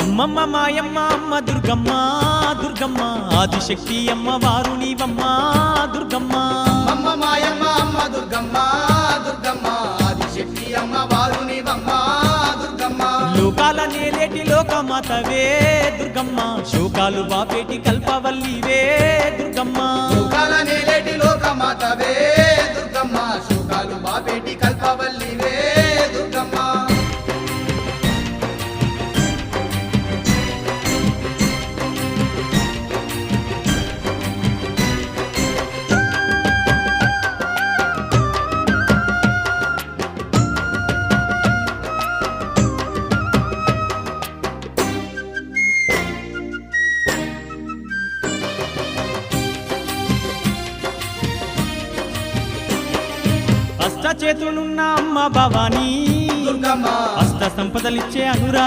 అమ్మమ్మ మాయమ్మ అమ్మ దుర్గమ్మ దుర్గమ్మ ఆదిశక్తి అమ్మ వారు నీవమ్మ దుర్గమ్మ అమ్మ మాయమ్మ అమ్మ దుర్గమ్మ దుర్గమ్మ ఆదిశక్తి అమ్మ వారు నీవమ్మ దుర్గమ్మ లోకాల నేలేటి లోకమాతవే దుర్గమ్మ శోకాలు బాపేటి కల్పవల్లివే దుర్గమ్మ లోకాల నేలేటి లోకమాతవే దుర్గమ్మ శోకాలు బాపేటి కల్పవల్లివే దుర్గమ్మ అష్ట చేతులున్న అమ్మ భవానీ దుర్గమ్మ అష్ట సంపదలిచ్చే అనురా